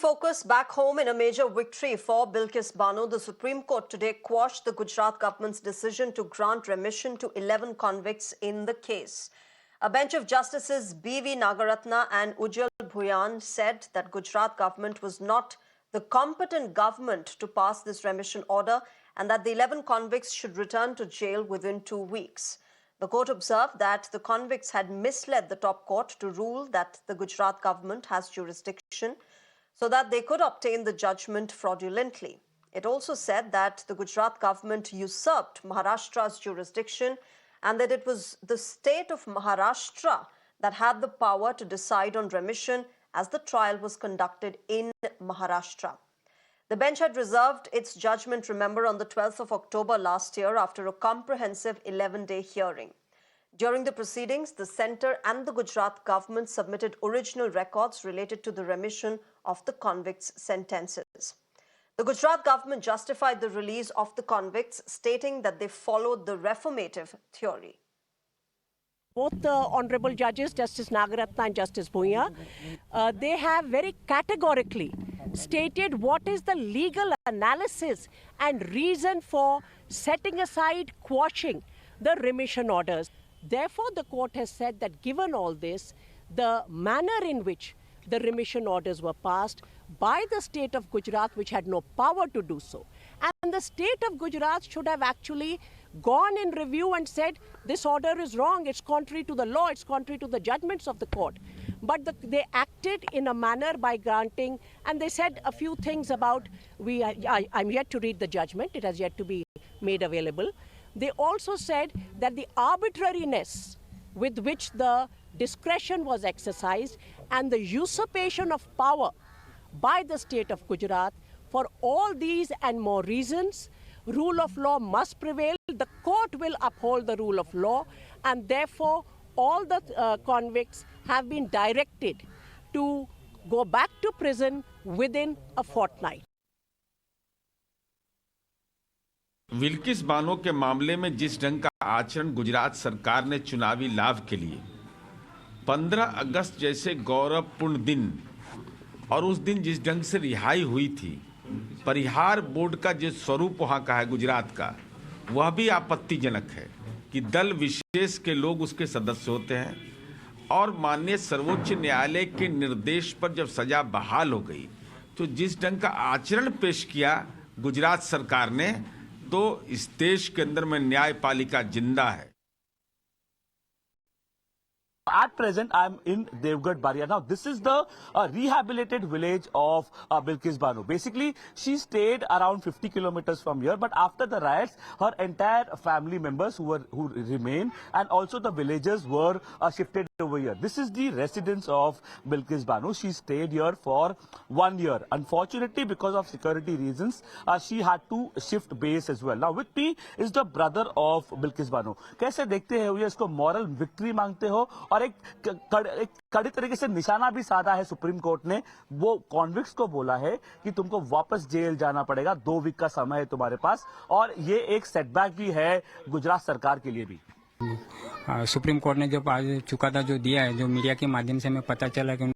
Focus back home. In a major victory for Bilkis Bano, the Supreme Court today quashed the Gujarat government's decision to grant remission to 11 convicts in the case. A bench of Justices B.V. Nagaratna and Ujjal Bhuyan said that Gujarat government was not the competent government to pass this remission order and that the 11 convicts should return to jail within 2 weeks. The court observed that the convicts had misled the top court to rule that the Gujarat government has jurisdiction so that they could obtain the judgment fraudulently. It also said that the Gujarat government usurped Maharashtra's jurisdiction and that it was the state of Maharashtra that had the power to decide on remission as the trial was conducted in Maharashtra. The bench had reserved its judgment, remember, on the 12th of October last year after a comprehensive 11-day hearing. During the proceedings, the centre and the Gujarat government submitted original records related to the remission of the convicts' sentences. The Gujarat government justified the release of the convicts, stating that they followed the reformative theory. Both the honourable judges, Justice Nagaratna and Justice Bhuyan, they have very categorically stated what is the legal analysis and reason for setting aside, quashing the remission orders. Therefore, the court has said that given all this, the manner in which the remission orders were passed by the state of Gujarat, which had no power to do so, and the state of Gujarat should have actually gone in review and said, this order is wrong, it's contrary to the law, it's contrary to the judgments of the court. But they acted in a manner by granting, and they said a few things about, I'm yet to read the judgment, it has yet to be made available. They also said that the arbitrariness with which the discretion was exercised and the usurpation of power by the state of Gujarat, for all these and more reasons, rule of law must prevail. The court will uphold the rule of law, and therefore all the convicts have been directed to go back to prison within a fortnight. Bilkis Bano के मामले में जिस ढंग का आचरण गुजरात सरकार ने चुनावी लाभ के लिए 15 अगस्त जैसे गौरवपूर्ण दिन और उस दिन जिस ढंग से रिहाई हुई थी, परिहार बोर्ड का जो स्वरूप वहां का है गुजरात का, वह भी आपत्तिजनक है कि दल विशेष के लोग उसके सदस्य होते हैं और माननीय सर्वोच्च न्यायालय के निर्देश पर जब सजा बहाल हो गई तो जिस ढंग का आचरण पेश किया गुजरात सरकार ने, तो इस देश के अंदर में न्यायपालिका जिंदा है. At present, I am in Devgarh Baria. Now, this is the rehabilitated village of Bilkis Bano. Basically, she stayed around 50 kilometers from here, but after the riots, her entire family members who remain and also the villagers were shifted over here. This is the residence of Bilkis Bano. She stayed here for 1 year. Unfortunately, because of security reasons, she had to shift base as well. Now, with me is the brother of Bilkis Bano. कैसे देखते हैं ये इसको moral victory मांगते हो और एक कड़ी तरीके से निशाना भी साधा है सुप्रीम कोर्ट ने. वो कॉन्विक्ट्स को बोला है कि तुमको वापस जेल जाना पड़ेगा, 2 वीक का समय है तुम्हारे पास, और ये एक सेटबैक भी है गुजरात सरकार के लिए भी. सुप्रीम कोर्ट ने जो आज चुकादा जो दिया है, जो मीडिया के माध्यम से हमें पता चला कि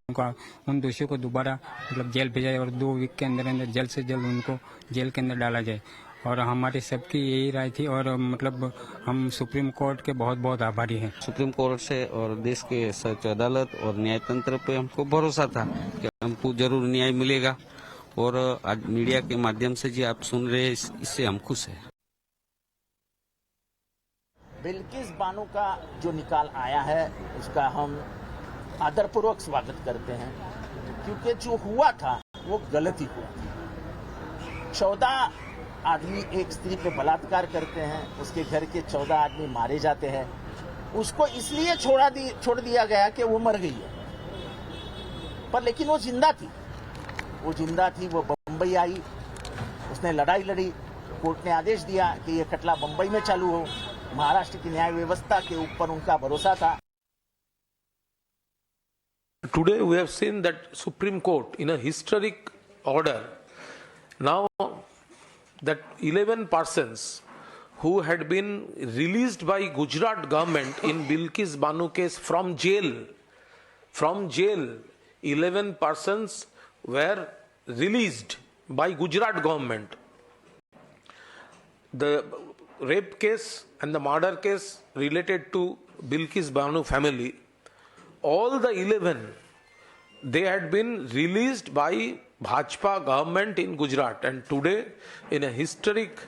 उन दोषियों को दोबारा मतलब जेल भेजा जाए और 2 वीक के अंदर अंदर जल्द से जल्द उनको जेल के अंदर डाला जाए, और हमारी सबकी यही राय थी और मतलब हम सुप्रीम कोर्ट के बहुत बहुत आभारी हैं. सुप्रीम कोर्ट से और देश के सर्वोच्च अदालत और न्यायतंत्र पे हमको भरोसा था कि हमको जरूर न्याय मिलेगा, और आज मीडिया के माध्यम से जी आप सुन रहे हैं, इससे हम खुश हैं. बिल्किस बानो का जो निकाल आया है उसका हम आदरपूर्वक स्वागत करते हैं, क्योंकि जो हुआ था वो गलत ही हुआ था. 14 आदमी एक स्त्री पे बलात्कार करते हैं, उसके घर के 14 आदमी मारे जाते हैं, उसको इसलिए छोड़ दिया गया कि वो मर गई है, पर लेकिन वो जिंदा थी. वो बम्बई आई, उसने लड़ाई लड़ी, कोर्ट ने आदेश दिया कि ये खटला बम्बई में चालू हो. महाराष्ट्र की न्याय व्यवस्था के ऊपर उनका भरोसा था. Today we have seen that Supreme Court in a historic order now that 11 persons who had been released by Gujarat government in Bilkis Bano case from jail, 11 persons were released by Gujarat government. The rape case and the murder case related to Bilkis Bano family, all the 11, they had been released by Bhajpa government in Gujarat, and today in a historic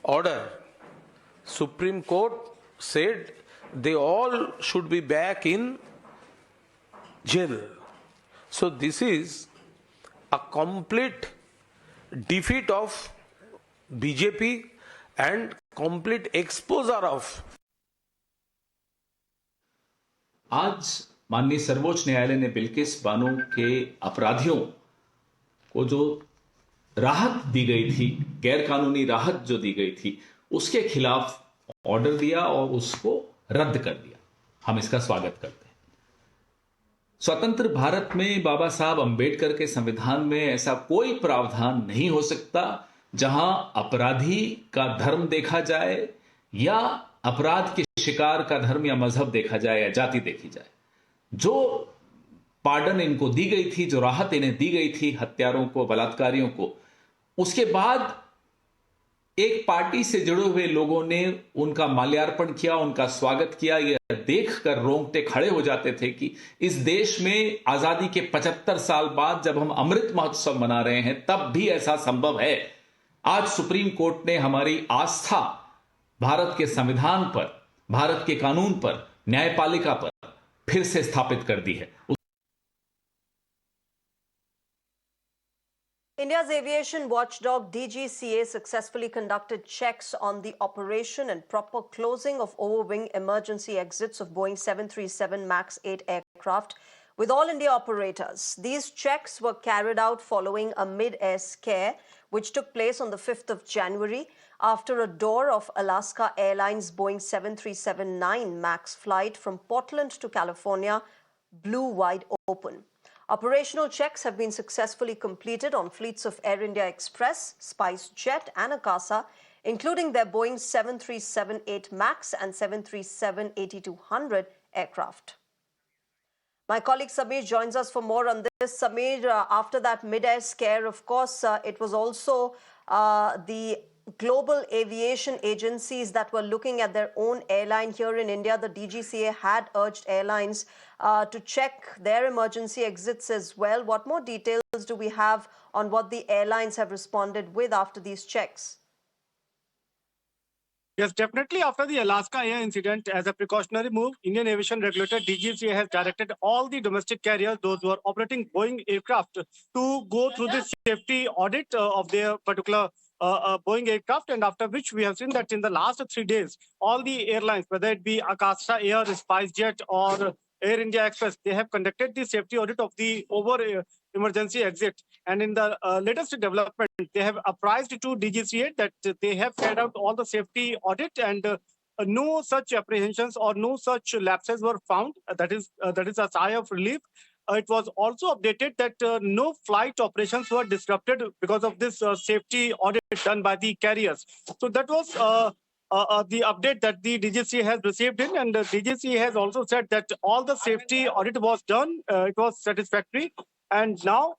order, Supreme Court said they all should be back in jail. So this is a complete defeat of BJP and complete exposure of. आज माननीय सर्वोच्च न्यायालय ने बिल्किस बानो के अपराधियों को जो राहत दी गई थी, गैर कानूनी राहत जो दी गई थी, उसके खिलाफ ऑर्डर दिया और उसको रद्द कर दिया। हम इसका स्वागत करते हैं। स्वतंत्र भारत में बाबा साहब अंबेडकर के संविधान में ऐसा कोई प्रावधान नहीं हो सकता जहां अपराधी का धर्म देखा जाए या अपराध के शिकार का धर्म या मजहब देखा जाए या जाति देखी जाए। जो पार्डन इनको दी गई थी, जो राहत इन्हें दी गई थी हत्यारों को, बलात्कारियों को, उसके बाद एक पार्टी से जुड़े हुए लोगों ने उनका माल्यार्पण किया, उनका स्वागत किया। यह देखकर रोंगटे खड़े हो जाते थे कि इस देश में आजादी के 75 साल बाद जब हम अमृत महोत्सव मना रहे हैं, तब भी ऐसा संभव है। आज सुप्रीम कोर्ट ने हमारी आस्था भारत के संविधान पर, भारत के कानून पर, न्यायपालिका पर फिर से स्थापित कर दी है। India's aviation watchdog DGCA successfully conducted checks on the operation and proper closing of overwing emergency exits of Boeing 737 MAX 8 aircraft with all India operators. These checks were carried out following a mid-air scare which took place on the 5th of January after a door of Alaska Airlines Boeing 737-9 MAX flight from Portland to California blew wide open. Operational checks have been successfully completed on fleets of Air India Express, SpiceJet and Akasa, including their Boeing 737-8 MAX and 737-8200 aircraft. My colleague Samir joins us for more on this. Samir, after that mid-air scare, of course, it was also the global aviation agencies that were looking at their own airline here in India. The DGCA had urged airlines to check their emergency exits as well. What more details do we have on what the airlines have responded with after these checks? Yes, definitely. After the Alaska Air incident, as a precautionary move, Indian Aviation Regulator DGCA has directed all the domestic carriers, those who are operating Boeing aircraft, to go through the safety audit of their particular Boeing aircraft, and after which we have seen that in the last 3 days, all the airlines, whether it be Akasa Air, SpiceJet or Air India Express, they have conducted the safety audit of the emergency exit. And in the latest development, they have apprised to DGCA that they have carried out all the safety audit, and no such apprehensions or no such lapses were found. That is a sigh of relief. It was also updated that no flight operations were disrupted because of this safety audit done by the carriers. So that was the update that the DGCA has received in, and the DGCA has also said that all the safety audit was done. It was satisfactory. And now,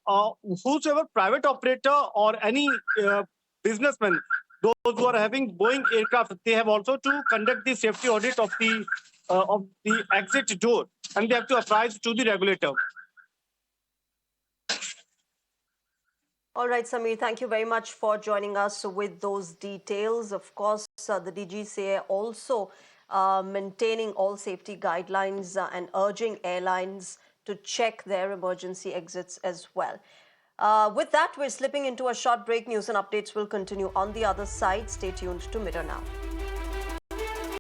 whosoever private operator or any businessman, those who are having Boeing aircraft, they have also to conduct the safety audit of the exit door, and they have to apprise to the regulator. All right, Samir, thank you very much for joining us with those details. Of course, the DGCA also maintaining all safety guidelines and urging airlines to check their emergency exits as well. With that, we're slipping into a short break. News and updates will continue on the other side. Stay tuned to Mirror Now.